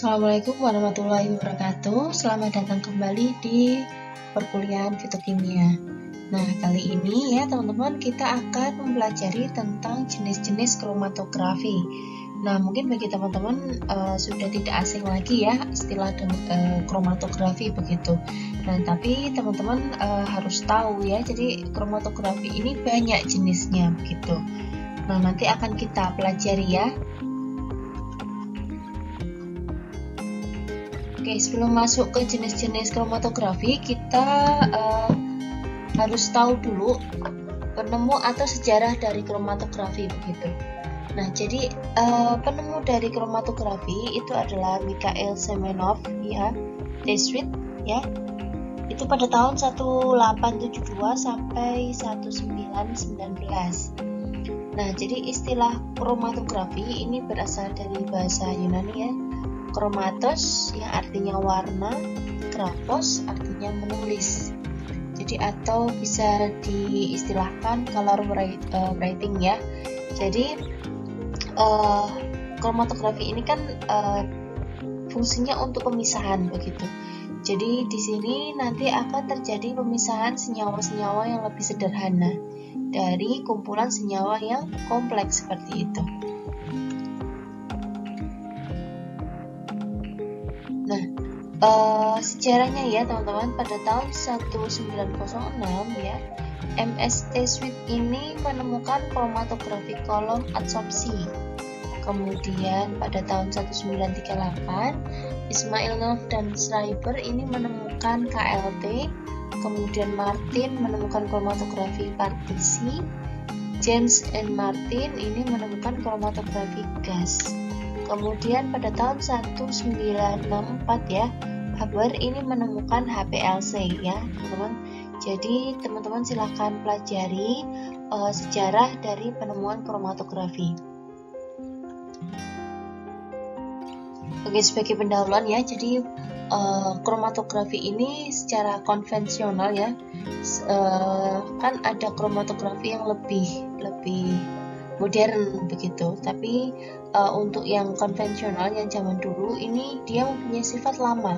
Assalamualaikum warahmatullahi wabarakatuh. Selamat datang kembali di perkuliahan fitokimia. Nah, kali ini ya teman-teman kita akan mempelajari tentang jenis-jenis kromatografi. Nah, mungkin bagi teman-teman sudah tidak asing lagi ya istilah kromatografi begitu. Nah, tapi teman-teman harus tahu ya, jadi kromatografi ini banyak jenisnya begitu. Nah, nanti akan kita pelajari ya. Oke, sebelum masuk ke jenis-jenis kromatografi, kita harus tahu dulu penemu atau sejarah dari kromatografi begitu. Nah, jadi penemu dari kromatografi itu adalah Mikhail Semenov ya, T-Sweet ya. Itu pada tahun 1872 sampai 1919. Nah, jadi istilah kromatografi ini berasal dari bahasa Yunani ya. Kromatos yang artinya warna, grafos artinya menulis. Jadi atau bisa diistilahkan color writing ya. Jadi kromatografi ini kan fungsinya untuk pemisahan begitu. Jadi di sini nanti akan terjadi pemisahan senyawa-senyawa yang lebih sederhana dari kumpulan senyawa yang kompleks seperti itu. Nah, sejarahnya ya teman-teman, pada tahun 1906 ya, MS T-Sweet ini menemukan kromatografi kolom adsorpsi. Kemudian pada tahun 1938, Ismailov dan Schreiber ini menemukan KLT. Kemudian Martin menemukan kromatografi partisi. James and Martin ini menemukan kromatografi gas. Kemudian pada tahun 1964 ya, Haber ini menemukan HPLC ya teman-teman. Jadi teman-teman silahkan pelajari sejarah dari penemuan kromatografi. Oke, sebagai pendahuluan ya, jadi kromatografi ini secara konvensional ya, kan ada kromatografi yang lebih modern begitu, tapi untuk yang konvensional yang zaman dulu ini dia mempunyai sifat lama,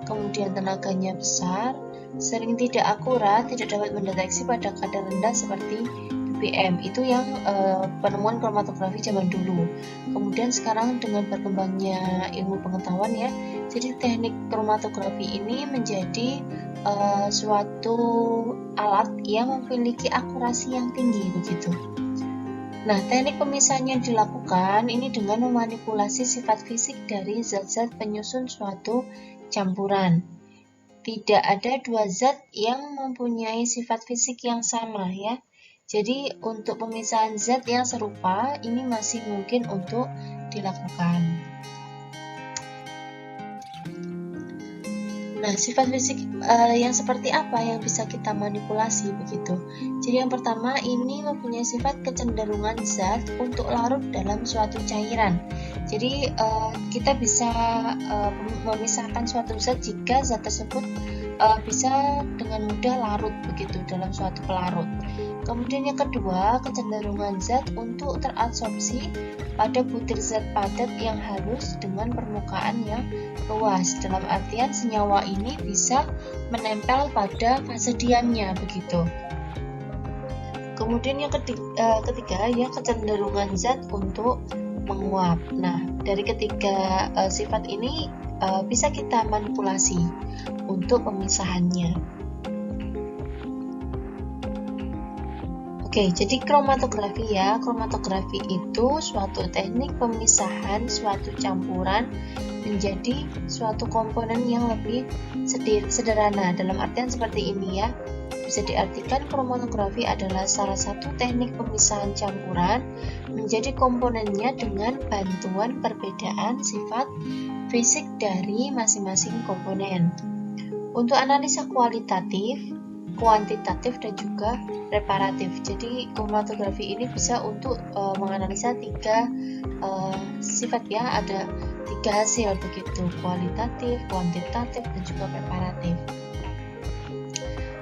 kemudian tenaganya besar, sering tidak akurat, tidak dapat mendeteksi pada kadar rendah seperti ppm. Itu yang penemuan kromatografi zaman dulu. Kemudian sekarang dengan berkembangnya ilmu pengetahuan ya, jadi teknik kromatografi ini menjadi suatu alat yang memiliki akurasi yang tinggi begitu. Nah, teknik pemisahan yang dilakukan ini dengan memanipulasi sifat fisik dari zat-zat penyusun suatu campuran. Tidak ada dua zat yang mempunyai sifat fisik yang sama ya. Jadi untuk pemisahan zat yang serupa ini masih mungkin untuk dilakukan. Nah, sifat fisik yang seperti apa yang bisa kita manipulasi begitu. Jadi yang pertama ini mempunyai sifat kecenderungan zat untuk larut dalam suatu cairan. Jadi kita bisa memisahkan suatu zat jika zat tersebut bisa dengan mudah larut begitu dalam suatu pelarut. Kemudian yang kedua, kecenderungan zat untuk teradsorpsi pada butir zat padat yang halus dengan permukaan yang luas. Dalam artian senyawa ini bisa menempel pada fase diamnya begitu. Kemudian yang ketiga ya, kecenderungan zat untuk menguap. Nah, dari ketiga sifat ini bisa kita manipulasi untuk pemisahannya. Oke, jadi kromatografi ya. Kromatografi itu suatu teknik pemisahan suatu campuran menjadi suatu komponen yang lebih sederhana. Dalam artian seperti ini ya. Bisa diartikan kromatografi adalah salah satu teknik pemisahan campuran menjadi komponennya dengan bantuan perbedaan sifat fisik dari masing-masing komponen. Untuk analisa kualitatif, kuantitatif dan juga reparatif. Jadi kromatografi ini bisa untuk menganalisa tiga sifat ya, ada tiga hasil begitu, kualitatif, kuantitatif dan juga reparatif.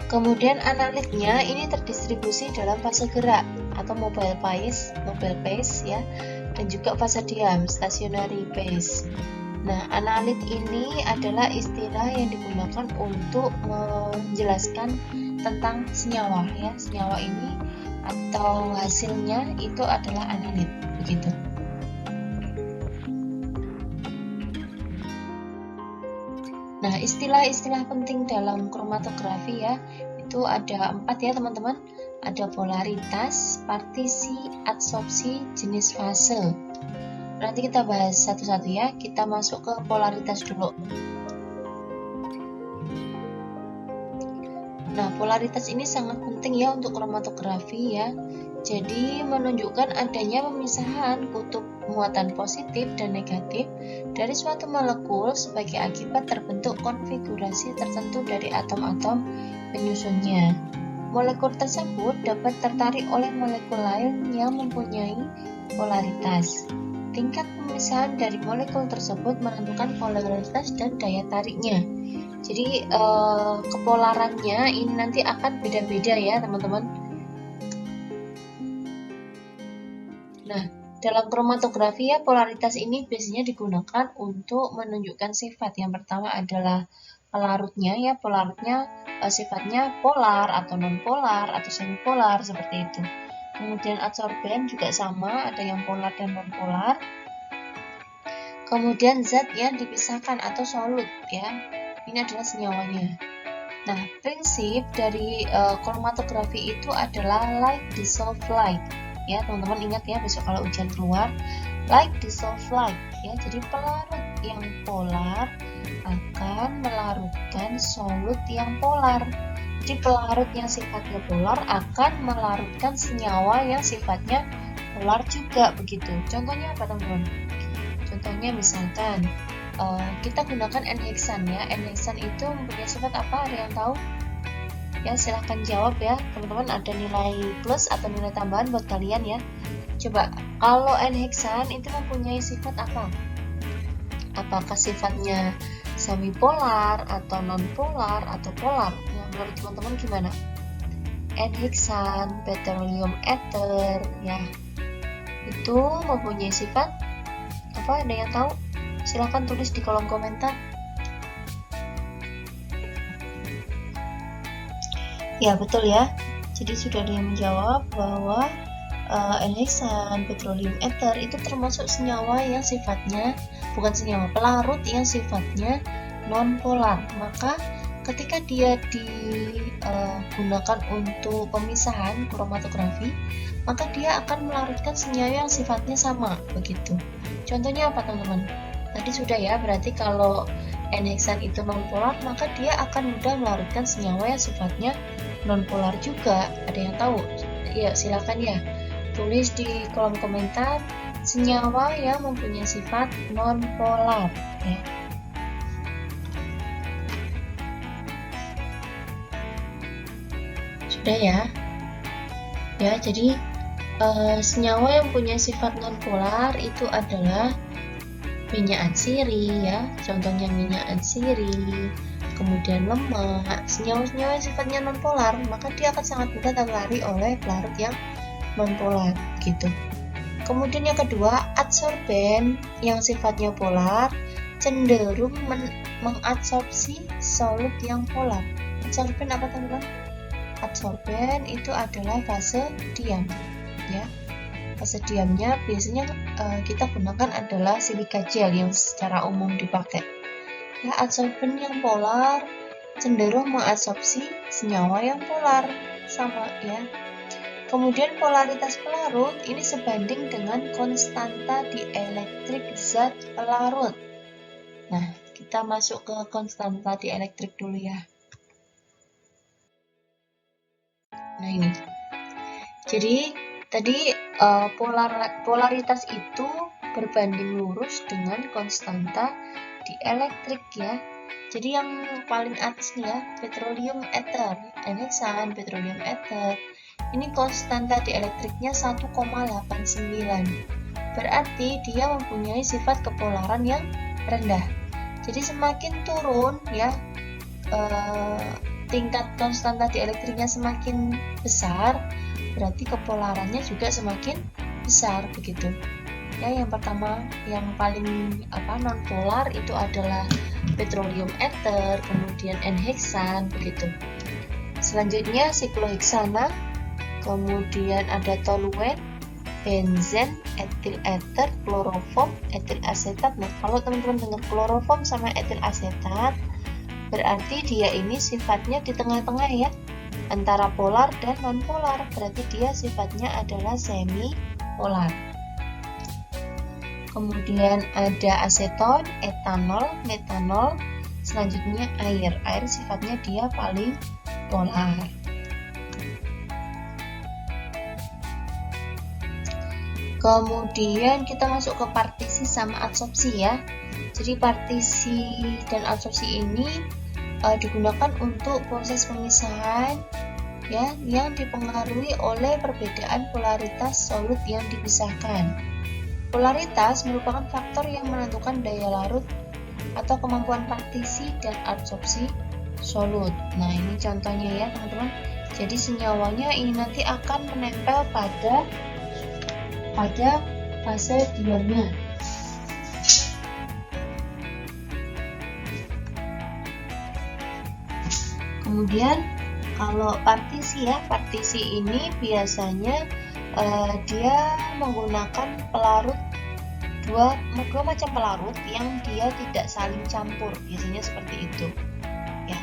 Kemudian analitnya ini terdistribusi dalam fase gerak atau mobile phase ya, dan juga fase diam, stationary phase. Nah, analit ini adalah istilah yang digunakan untuk menjelaskan tentang senyawa ya. Senyawa ini atau hasilnya itu adalah analit, begitu. Nah, istilah-istilah penting dalam kromatografi ya, itu ada 4 ya teman-teman. Ada polaritas, partisi, adsorpsi, jenis fase. Nanti kita bahas satu-satu ya. Kita masuk ke polaritas dulu. Nah, polaritas ini sangat penting ya untuk kromatografi ya. Jadi menunjukkan adanya pemisahan kutub muatan positif dan negatif dari suatu molekul sebagai akibat terbentuk konfigurasi tertentu dari atom-atom penyusunnya. Molekul tersebut dapat tertarik oleh molekul lain yang mempunyai polaritas. Tingkat pemisahan dari molekul tersebut menentukan polaritas dan daya tariknya. Jadi kepolarannya ini nanti akan beda-beda ya teman-teman. Nah, dalam kromatografi ya, polaritas ini biasanya digunakan untuk menunjukkan sifat. Yang pertama adalah pelarutnya ya, pelarutnya sifatnya polar atau non-polar atau semipolar seperti itu. Kemudian adsorben juga sama, ada yang polar dan non-polar. Kemudian zat yang dipisahkan atau solut ya, ini adalah senyawanya. Nah, prinsip dari kromatografi itu adalah light dissolve light. Ya, teman-teman ingat ya besok kalau ujian keluar, light dissolve light ya. Jadi pelarut yang polar akan melarutkan solut yang polar. Jadi pelarut yang sifatnya polar akan melarutkan senyawa yang sifatnya polar juga begitu. Contohnya apa teman-teman? Contohnya misalkan kita gunakan N-heksan ya. N-heksan itu mempunyai sifat apa? Ada yang tahu? Ya, silahkan jawab ya teman-teman, ada nilai plus atau nilai tambahan buat kalian ya. Coba, kalau N-heksan itu mempunyai sifat apa? Apakah sifatnya semipolar atau nonpolar atau polar? Ya, menurut teman-teman gimana? N-heksan, petroleum ether ya, itu mempunyai sifat apa? Ada yang tahu? Silahkan tulis di kolom komentar. Ya, betul ya. Jadi sudah ada yang menjawab bahwa N-heksan, petroleum ether itu termasuk senyawa yang sifatnya, bukan senyawa, pelarut yang sifatnya non-polar. Maka ketika dia digunakan untuk pemisahan kromatografi, maka dia akan melarutkan senyawa yang sifatnya sama, begitu. Contohnya apa teman-teman? Tadi sudah ya, berarti kalau N-heksan itu non-polar, maka dia akan mudah melarutkan senyawa yang sifatnya non-polar juga. Ada yang tahu? Ya, silakan ya. Tulis di kolom komentar senyawa yang mempunyai sifat non-polar ya. Sudah ya. Ya, jadi senyawa yang punya sifat non-polar itu adalah minyak atsiri ya, contohnya minyak atsiri, kemudian lemak, senyawa-senyawa yang sifatnya non-polar, maka dia akan sangat mudah tertarik oleh pelarut yang non-polar gitu. Kemudian yang kedua, adsorben yang sifatnya polar cenderung mengadsorpsi solut yang polar. Adsorben apa teman-teman? Adsorben itu adalah fase diam ya. Fase diamnya biasanya kita gunakan adalah silika gel yang secara umum dipakai. Ya, adsorben yang polar cenderung mengadsorpsi senyawa yang polar, sama ya. Kemudian polaritas pelarut ini sebanding dengan konstanta dielektrik zat pelarut. Nah, kita masuk ke konstanta dielektrik dulu ya. Nah, ini. Jadi tadi polaritas itu berbanding lurus dengan konstanta dielektrik ya. Jadi yang paling atas nih ya, petroleum ether, N-heksan, petroleum ether. Ini konstanta dielektriknya 1,89. Berarti dia mempunyai sifat kepolaran yang rendah. Jadi semakin turun ya, tingkat konstanta dielektriknya semakin besar, berarti kepolarannya juga semakin besar begitu. Ya, yang pertama yang paling non polar itu adalah petroleum ether, kemudian N-heksan begitu. Selanjutnya sikloheksana, kemudian ada toluen, benzen, etil ether, kloroform, etil asetat. Nah, kalau teman-teman dengar kloroform sama etil asetat, berarti dia ini sifatnya di tengah-tengah ya, antara polar dan non-polar. Berarti dia sifatnya adalah semi polar. Kemudian ada aseton, etanol, metanol. Selanjutnya air. Air sifatnya dia paling polar. Kemudian kita masuk ke partisi sama adsorpsi ya. Jadi partisi dan adsorpsi ini digunakan untuk proses pemisahan ya, yang dipengaruhi oleh perbedaan polaritas solut yang dipisahkan. Polaritas merupakan faktor yang menentukan daya larut atau kemampuan partisi dan adsorpsi solut. Nah, ini contohnya ya teman-teman. Jadi senyawanya ini nanti akan menempel pada fase diamnya. Kemudian kalau partisi ya, partisi ini biasanya dia menggunakan pelarut dua macam pelarut yang dia tidak saling campur, biasanya seperti itu ya.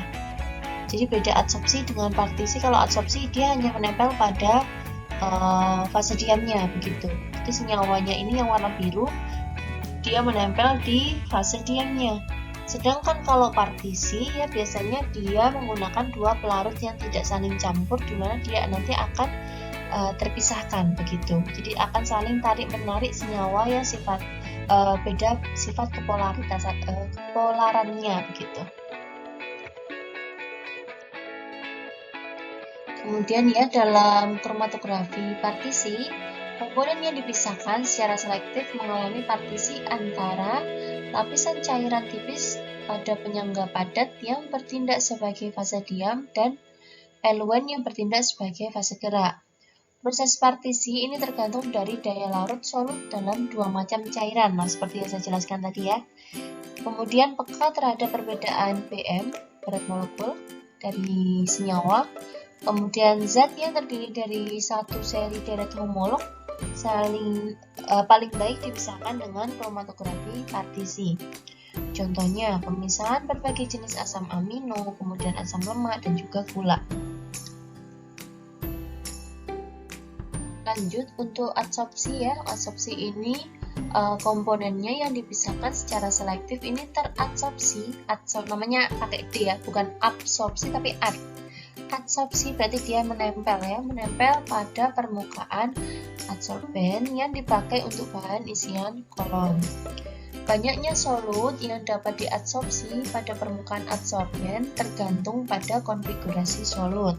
Jadi beda adsorpsi dengan partisi. Kalau adsorpsi dia hanya menempel pada fase diamnya begitu. Jadi senyawanya ini yang warna biru dia menempel di fase diamnya. Sedangkan kalau partisi ya biasanya dia menggunakan dua pelarut yang tidak saling campur, di mana dia nanti akan terpisahkan begitu. Jadi akan saling tarik menarik senyawa yang sifat beda sifat kepolarannya begitu. Kemudian ya, dalam kromatografi partisi, komponen yang dipisahkan secara selektif mengalami partisi antara lapisan cairan tipis pada penyangga padat yang bertindak sebagai fase diam dan eluen yang bertindak sebagai fase gerak. Proses partisi ini tergantung dari daya larut solut dalam dua macam cairan, nah seperti yang saya jelaskan tadi ya. Kemudian peka terhadap perbedaan PM, berat molekul, dari senyawa. Kemudian zat yang terdiri dari satu seri deret homolog paling baik dipisahkan dengan kromatografi partisi. Contohnya pemisahan berbagai jenis asam amino, kemudian asam lemak dan juga gula. Lanjut untuk adsorpsi ya. Adsorpsi ini komponennya yang dipisahkan secara selektif ini teradsorpsi. Namanya pakai D ya, bukan absorpsi tapi ad. Adsorpsi berarti dia menempel ya, menempel pada permukaan adsorben yang dipakai untuk bahan isian kolom. Banyaknya solut yang dapat diadsorpsi pada permukaan adsorben tergantung pada konfigurasi solut.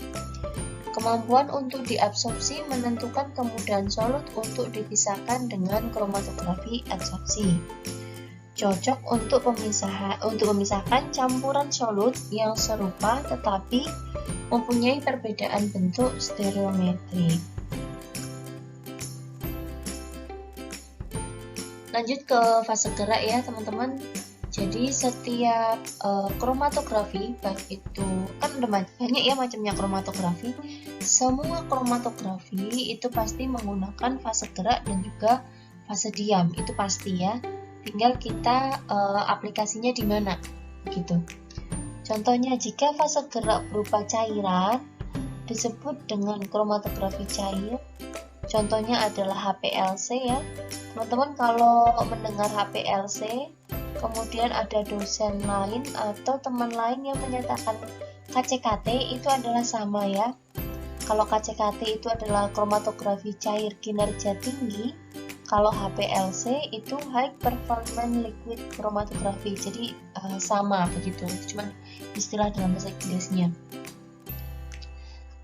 Kemampuan untuk diabsorpsi menentukan kemudahan solut untuk dipisahkan dengan kromatografi adsorpsi. Cocok untuk memisahkan campuran solut yang serupa tetapi mempunyai perbedaan bentuk stereometrik. Lanjut ke fase gerak ya teman-teman. Jadi setiap kromatografi, baik itu kan ada banyak ya macamnya kromatografi. Semua kromatografi itu pasti menggunakan fase gerak dan juga fase diam, itu pasti ya. Tinggal kita aplikasinya di mana, begitu. Contohnya jika fase gerak berupa cairan disebut dengan kromatografi cair. Contohnya adalah HPLC ya. Teman-teman kalau mendengar HPLC, kemudian ada dosen lain atau teman lain yang menyatakan KCKT, itu adalah sama ya. Kalau KCKT itu adalah kromatografi cair kinerja tinggi, kalau HPLC itu high performance liquid chromatography. Jadi sama begitu, cuman istilah dalam bahasa Inggrisnya.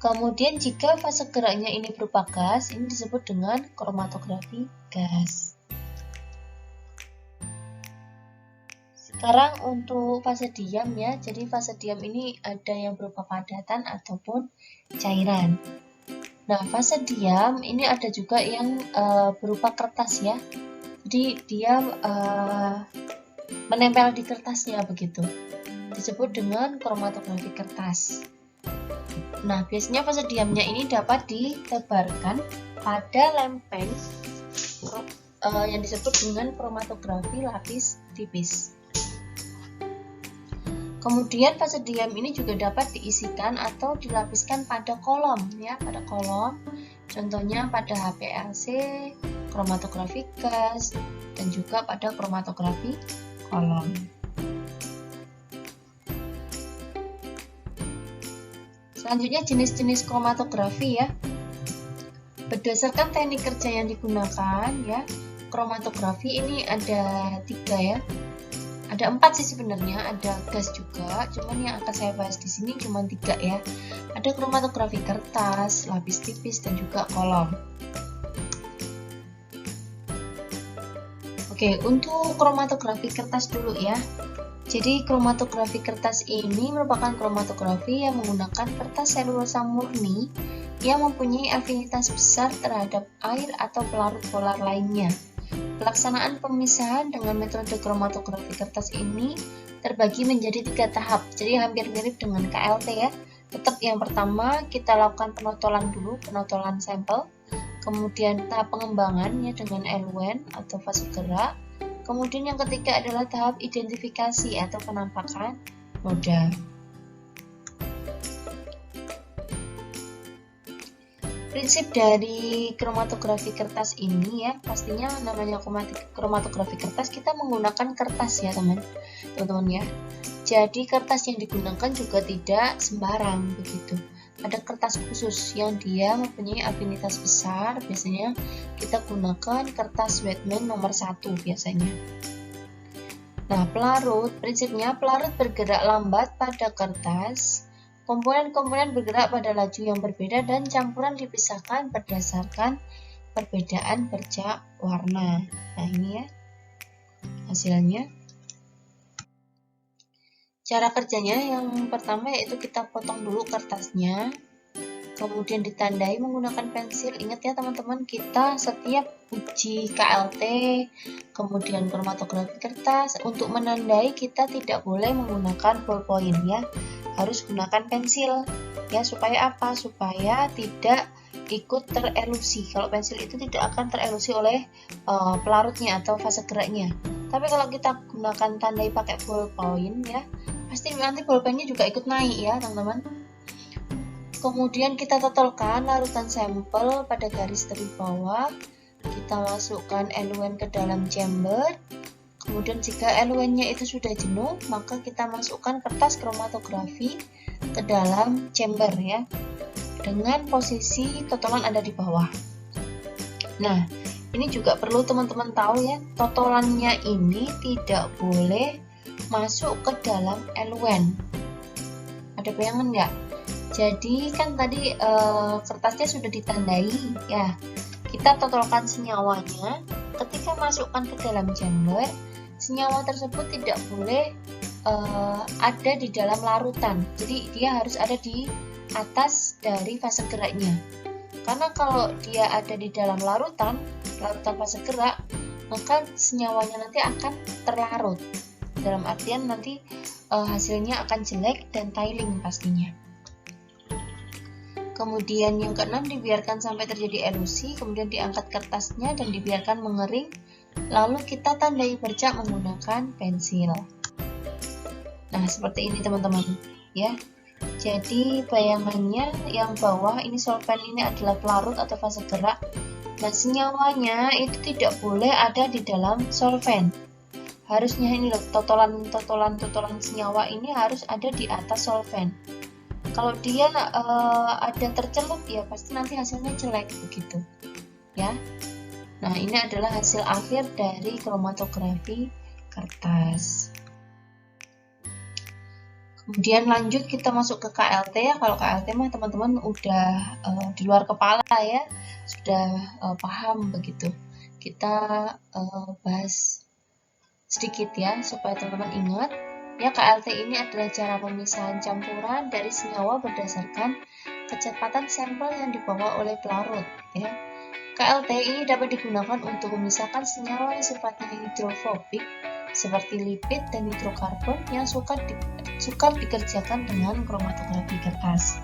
Kemudian jika fase geraknya ini berupa gas, ini disebut dengan kromatografi gas. Sekarang untuk fase diam ya, jadi fase diam ini ada yang berupa padatan ataupun cairan. Nah, fase diam ini ada juga yang berupa kertas ya. Jadi jadi dia menempel di kertasnya begitu, disebut dengan kromatografi kertas. Nah, biasanya fase diamnya ini dapat ditebarkan pada lem pen yang disebut dengan kromatografi lapis tipis. Kemudian fase diam ini juga dapat diisikan atau dilapiskan pada kolom ya, pada kolom. Contohnya pada HPLC, kromatografi gas, dan juga pada kromatografi kolom. Selanjutnya jenis-jenis kromatografi ya. Berdasarkan teknik kerja yang digunakan ya, kromatografi ini ada 3 ya. Ada 4 sih sebenarnya, ada gas juga, cuman yang akan saya bahas di sini cuma 3 ya. Ada kromatografi kertas, lapis tipis, dan juga kolom. Oke, untuk kromatografi kertas dulu ya. Jadi kromatografi kertas ini merupakan kromatografi yang menggunakan kertas selulosa murni yang mempunyai afinitas besar terhadap air atau pelarut polar lainnya. Pelaksanaan pemisahan dengan metode kromatografi kertas ini terbagi menjadi 3 tahap, jadi hampir mirip dengan KLT ya. Tetap yang pertama kita lakukan penotolan dulu, penotolan sampel, kemudian tahap pengembangan ya dengan eluen atau fase gerak, kemudian yang ketiga adalah tahap identifikasi atau penampakan noda. Prinsip dari kromatografi kertas ini ya, pastinya namanya kromatografi kertas, kita menggunakan kertas ya teman-teman ya. Jadi kertas yang digunakan juga tidak sembarang begitu. Ada kertas khusus yang dia mempunyai afinitas besar, biasanya kita gunakan kertas Wetman nomor 1 biasanya. Nah, pelarut, prinsipnya pelarut bergerak lambat pada kertas. Komponen-komponen bergerak pada laju yang berbeda dan campuran dipisahkan berdasarkan perbedaan bercak warna. Nah, ini ya hasilnya. Cara kerjanya yang pertama yaitu kita potong dulu kertasnya, kemudian ditandai menggunakan pensil. Ingat ya teman-teman, kita setiap uji KLT, kemudian kromatografi kertas, untuk menandai kita tidak boleh menggunakan ballpoint ya. Harus gunakan pensil ya, supaya apa? Supaya tidak ikut terelusi. Kalau pensil itu tidak akan terelusi oleh pelarutnya atau fase geraknya. Tapi kalau kita gunakan tandai pakai ballpoint ya, pasti nanti ballpointnya juga ikut naik ya teman-teman. Kemudian kita totolkan larutan sampel pada garis tepi bawah. Kita masukkan eluen ke dalam chamber. Kemudian jika eluennya itu sudah jenuh, maka kita masukkan kertas kromatografi ke dalam chamber ya, dengan posisi totolan ada di bawah. Nah, ini juga perlu teman-teman tahu ya, totolannya ini tidak boleh masuk ke dalam eluen. Ada bayangan nggak? Jadi kan tadi kertasnya sudah ditandai ya, kita totolkan senyawanya. Ketika masukkan ke dalam chamber, senyawa tersebut tidak boleh ada di dalam larutan, jadi dia harus ada di atas dari fase geraknya. Karena kalau dia ada di dalam larutan fase gerak, maka senyawanya nanti akan terlarut. Dalam artian nanti hasilnya akan jelek dan tiling pastinya. Kemudian yang keenam, dibiarkan sampai terjadi elusi, kemudian diangkat kertasnya dan dibiarkan mengering. Lalu kita tandai bercak menggunakan pensil. Nah, seperti ini teman-teman ya. Jadi bayangannya yang bawah ini solvent, ini adalah pelarut atau fase gerak. Nah, senyawanya itu tidak boleh ada di dalam solvent. Harusnya ini loh, totolan senyawa ini harus ada di atas solvent. Kalau dia ada tercelup ya pasti nanti hasilnya jelek begitu ya. Nah, ini adalah hasil akhir dari kromatografi kertas. Kemudian lanjut kita masuk ke KLT ya. Kalau KLT mah teman-teman udah di luar kepala ya, sudah paham begitu. Kita bahas sedikit ya supaya teman-teman ingat. Ya, KLT ini adalah cara pemisahan campuran dari senyawa berdasarkan kecepatan sampel yang dibawa oleh pelarut ya. KLT ini dapat digunakan untuk memisahkan senyawa yang sifatnya hidrofobik seperti lipid dan hidrokarbon yang sukar dikerjakan dengan kromatografi kertas.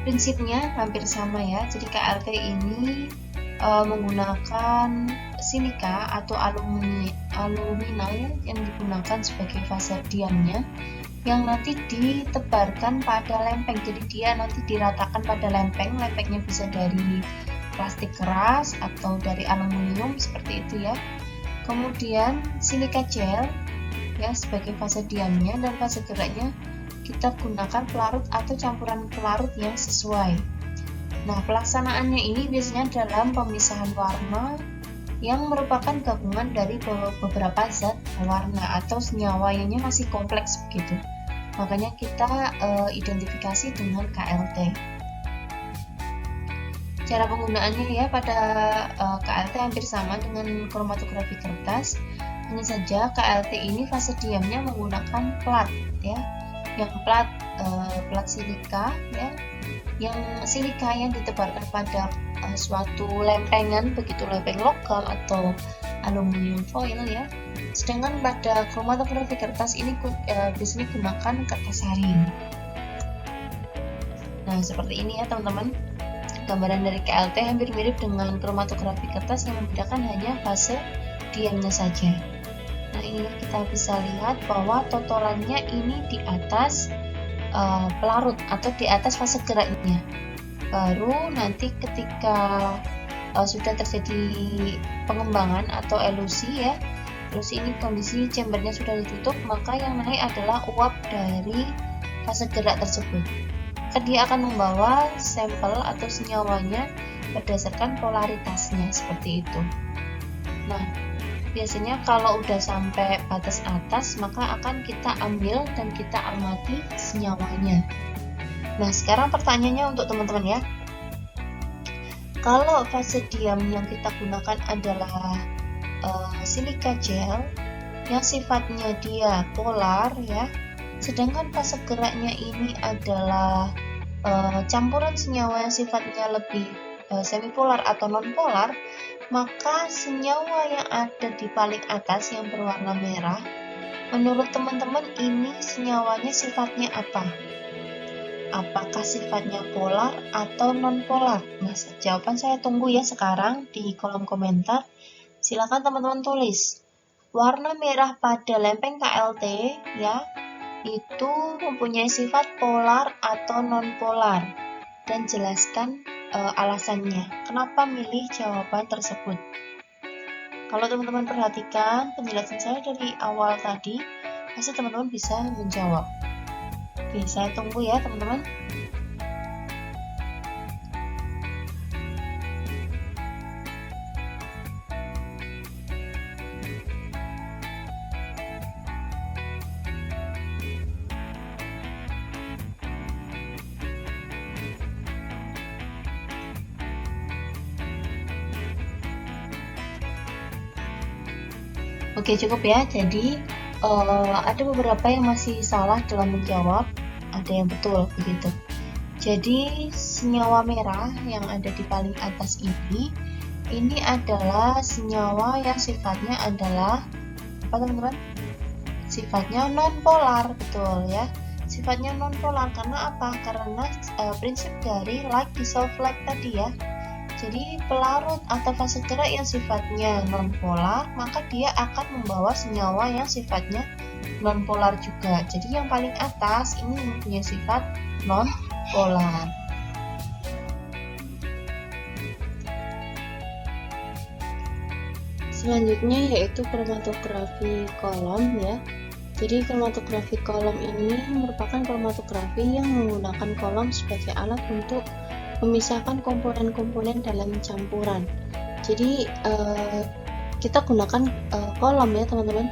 Prinsipnya hampir sama ya, jadi KLT ini menggunakan silika atau alumina yang digunakan sebagai fase diamnya yang nanti ditebarkan pada lempeng. Jadi dia nanti diratakan pada lempengnya bisa dari plastik keras atau dari aluminium seperti itu ya. Kemudian silika gel ya sebagai fase diamnya, dan fase geraknya kita gunakan pelarut atau campuran pelarut yang sesuai. Nah, pelaksanaannya ini biasanya dalam pemisahan warna yang merupakan gabungan dari beberapa zat warna atau senyawanya masih kompleks begitu. Makanya kita identifikasi dengan KLT. Cara penggunaannya ya pada KLT hampir sama dengan kromatografi kertas. Hanya saja KLT ini fase diamnya menggunakan plat ya, yang plat silika ya, yang silika yang ditebarkan pada suatu lempengan, begitu lempeng logam atau aluminium foil ya. Sedangkan pada kromatografi kertas ini biasanya gunakan kertas saring. Nah, seperti ini ya teman-teman. Gambaran dari KLT hampir mirip dengan kromatografi kertas, yang membedakan hanya fase diamnya saja. Nah, ini kita bisa lihat bahwa totalannya ini di atas pelarut atau di atas fase geraknya. Baru nanti ketika sudah terjadi pengembangan atau elusi ya, elusi ini kondisi chambernya sudah ditutup, maka yang naik adalah uap dari fase gerak tersebut. Dia akan membawa sampel atau senyawanya berdasarkan polaritasnya seperti itu. Nah, biasanya kalau udah sampai batas atas, maka akan kita ambil dan kita amati senyawanya. Nah, sekarang pertanyaannya untuk teman-teman ya. Kalau fase diam yang kita gunakan adalah silika gel yang sifatnya dia polar ya, sedangkan fase geraknya ini adalah campuran senyawa yang sifatnya lebih semipolar atau nonpolar, maka senyawa yang ada di paling atas yang berwarna merah, menurut teman-teman ini senyawanya sifatnya apa? Apakah sifatnya polar atau nonpolar? Nah, jawaban saya tunggu ya sekarang di kolom komentar. Silakan teman-teman tulis. Warna merah pada lempeng KLT ya, itu mempunyai sifat polar atau nonpolar, dan jelaskan alasannya. Kenapa milih jawaban tersebut? Kalau teman-teman perhatikan penjelasan saya dari awal tadi, pasti teman-teman bisa menjawab. Oke, saya tunggu ya teman-teman. Oke, cukup ya. Jadi ada beberapa yang masih salah dalam menjawab, ada yang betul begitu. Jadi senyawa merah yang ada di paling atas ini adalah senyawa yang sifatnya adalah apa teman-teman? Sifatnya nonpolar, betul ya. Sifatnya nonpolar karena apa? Karena prinsip dari like dissolve like tadi ya. Jadi pelarut atau fase gerak yang sifatnya nonpolar, maka dia akan membawa senyawa yang sifatnya nonpolar juga. Jadi yang paling atas ini mempunyai sifat nonpolar. Selanjutnya yaitu kromatografi kolom ya. Jadi kromatografi kolom ini merupakan kromatografi yang menggunakan kolom sebagai alat untuk memisahkan komponen-komponen dalam campuran. Jadi kita gunakan kolom ya teman-teman.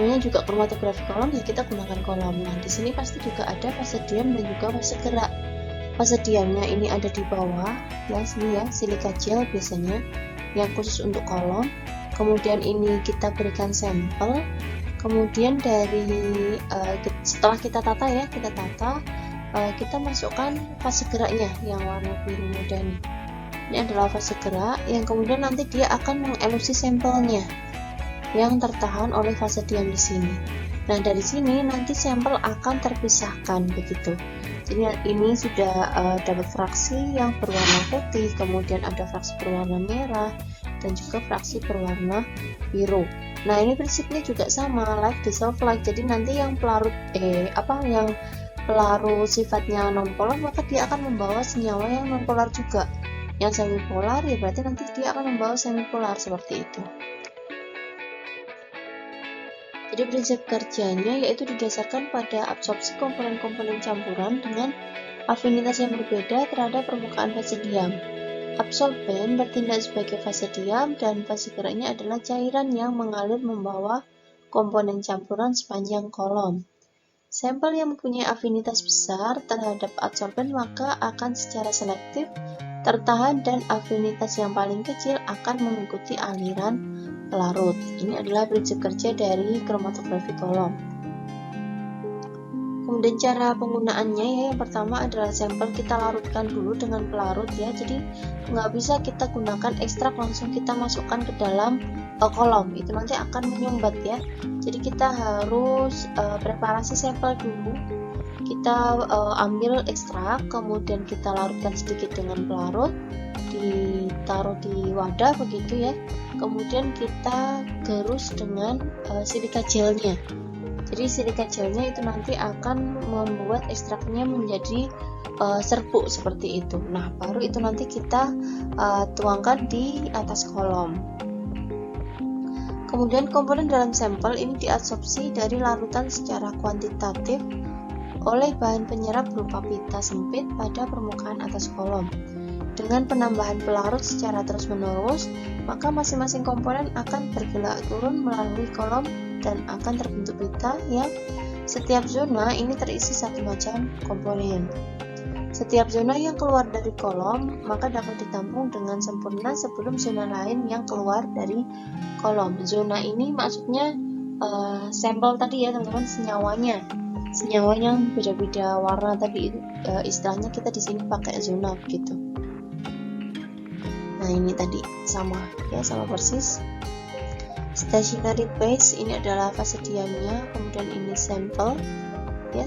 Namanya juga kromatografi kolom ya, kita gunakan kolom. Nah, di sini pasti juga ada fase diam dan juga fase gerak. Fase diamnya ini ada di bawah ya, sini ya, silika gel biasanya yang khusus untuk kolom. Kemudian ini kita berikan sampel. Kemudian dari setelah kita tata ya, kita masukkan fase geraknya yang warna biru muda nih. Ini adalah fase gerak yang kemudian nanti dia akan mengelusi sampelnya yang tertahan oleh fase diam di sini. Nah, dari sini nanti sampel akan terpisahkan begitu. Jadi ini sudah dapat fraksi yang berwarna putih, kemudian ada fraksi berwarna merah dan juga fraksi berwarna biru. Nah, ini prinsipnya juga sama, like dissolve like. Jadi nanti yang pelarut yang pelarut sifatnya nonpolar, maka dia akan membawa senyawa yang nonpolar juga. Yang semipolar ya berarti nanti dia akan membawa semipolar seperti itu. Jadi prinsip kerjanya yaitu didasarkan pada absorpsi komponen-komponen campuran dengan afinitas yang berbeda terhadap permukaan fase diam. Absorben bertindak sebagai fase diam dan fase geraknya adalah cairan yang mengalir membawa komponen campuran sepanjang kolom. Sampel yang mempunyai afinitas besar terhadap adsorben maka akan secara selektif tertahan dan afinitas yang paling kecil akan mengikuti aliran pelarut. Ini adalah prinsip kerja dari kromatografi kolom. Kemudian cara penggunaannya ya, yang pertama adalah sampel kita larutkan dulu dengan pelarut ya. Jadi nggak bisa kita gunakan ekstrak langsung kita masukkan ke dalam kolom, itu nanti akan menyumbat ya. Jadi kita harus preparasi sampel dulu. Kita ambil ekstrak, kemudian kita larutkan sedikit dengan pelarut, ditaruh di wadah begitu ya. Kemudian kita gerus dengan silika gelnya. Jadi silika gelnya itu nanti akan membuat ekstraknya menjadi serbuk seperti itu. Nah, baru itu nanti kita tuangkan di atas kolom. Kemudian komponen dalam sampel ini diabsorpsi dari larutan secara kuantitatif oleh bahan penyerap berupa pita sempit pada permukaan atas kolom. Dengan penambahan pelarut secara terus-menerus, maka masing-masing komponen akan bergerak turun melalui kolom dan akan terbentuk pita yang setiap zona ini terisi satu macam komponen. Setiap zona yang keluar dari kolom maka dapat ditampung dengan sempurna sebelum zona lain yang keluar dari kolom. Zona ini maksudnya sampel tadi ya teman-teman, senyawa yang beda-beda warna tadi, istilahnya kita di sini pakai zona begitu. Nah, ini tadi sama persis. Stationary phase ini adalah fase diamnya, kemudian ini sampel ya,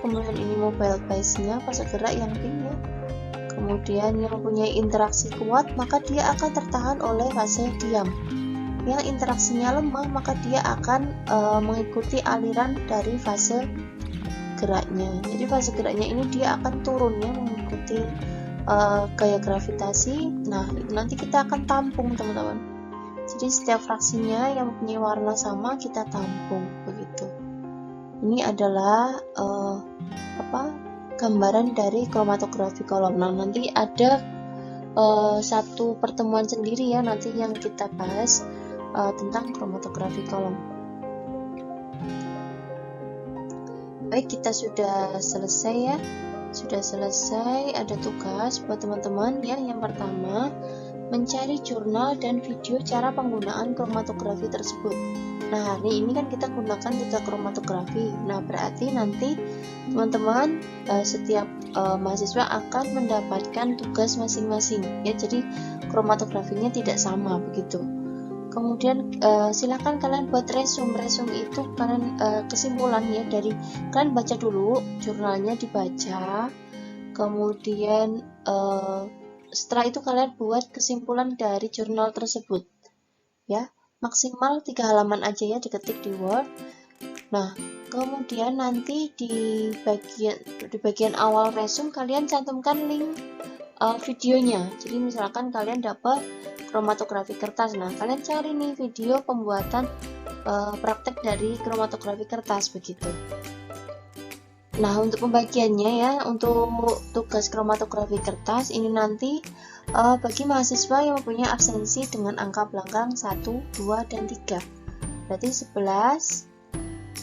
kemudian ini mobile phase-nya, fase gerak yang pink ya. Kemudian yang mempunyai interaksi kuat maka dia akan tertahan oleh fase diam. Yang interaksinya lemah maka dia akan mengikuti aliran dari fase geraknya. Jadi fase geraknya ini dia akan turun ya, mengikuti gaya gravitasi. Nah, itu nanti kita akan tampung teman-teman. Jadi setiap fraksinya yang mempunyai warna sama kita tampung begitu. Ini adalah gambaran dari kromatografi kolom. Nah, nanti ada satu pertemuan sendiri ya nanti yang kita bahas tentang kromatografi kolom. Baik, kita sudah selesai ya. Sudah selesai, ada tugas buat teman-teman ya. Yang pertama, mencari jurnal dan video cara penggunaan kromatografi tersebut. Nah, hari ini kan kita gunakan tiga kromatografi. Nah, berarti nanti teman-teman setiap mahasiswa akan mendapatkan tugas masing-masing ya. Jadi kromatografinya tidak sama begitu. Kemudian silakan kalian buat resume itu kalian kesimpulan ya, dari kalian baca dulu jurnalnya, dibaca, kemudian setelah itu kalian buat kesimpulan dari jurnal tersebut ya, maksimal 3 halaman aja ya, diketik di Word. Nah, kemudian nanti di bagian awal resume kalian cantumkan link videonya. Jadi misalkan kalian dapat kromatografi kertas, nah kalian cari nih video pembuatan praktek dari kromatografi kertas begitu. Nah, untuk pembagiannya ya, untuk tugas kromatografi kertas ini nanti bagi mahasiswa yang mempunyai absensi dengan angka belakang 1, 2, dan 3. Berarti 11,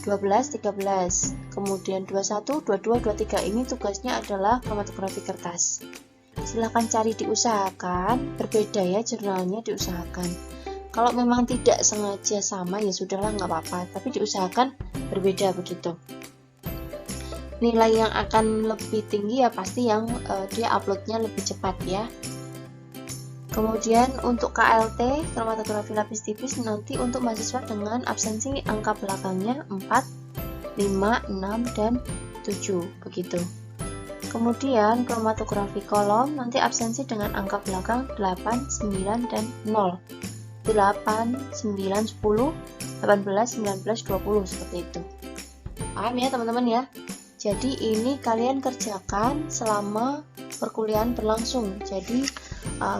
12, 13. Kemudian 21, 22, 23 ini tugasnya adalah kromatografi kertas. Silahkan cari, diusahakan berbeda ya jurnalnya, diusahakan. Kalau memang tidak sengaja sama ya sudahlah, nggak apa-apa, tapi diusahakan berbeda begitu. Nilai yang akan lebih tinggi ya pasti yang dia uploadnya lebih cepat ya. Kemudian untuk KLT, kromatografi lapis tipis, nanti untuk mahasiswa dengan absensi angka belakangnya 4, 5, 6, dan 7, begitu. Kemudian kromatografi kolom, nanti absensi dengan angka belakang 8, 9, dan 0. 8, 9, 10, 18, 19, 20, seperti itu. Paham ya teman-teman ya? Jadi ini kalian kerjakan selama perkuliahan berlangsung. Jadi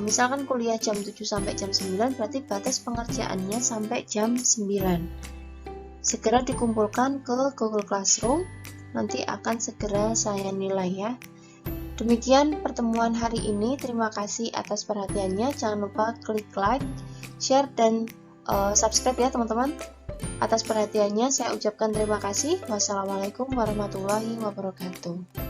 misalkan kuliah jam 7 sampai jam 9, berarti batas pengerjaannya sampai jam 9. Segera dikumpulkan ke Google Classroom, nanti akan segera saya nilai ya. Demikian pertemuan hari ini, terima kasih atas perhatiannya. Jangan lupa klik like, share, dan subscribe ya teman-teman. Atas perhatiannya saya ucapkan terima kasih. Wassalamualaikum warahmatullahi wabarakatuh.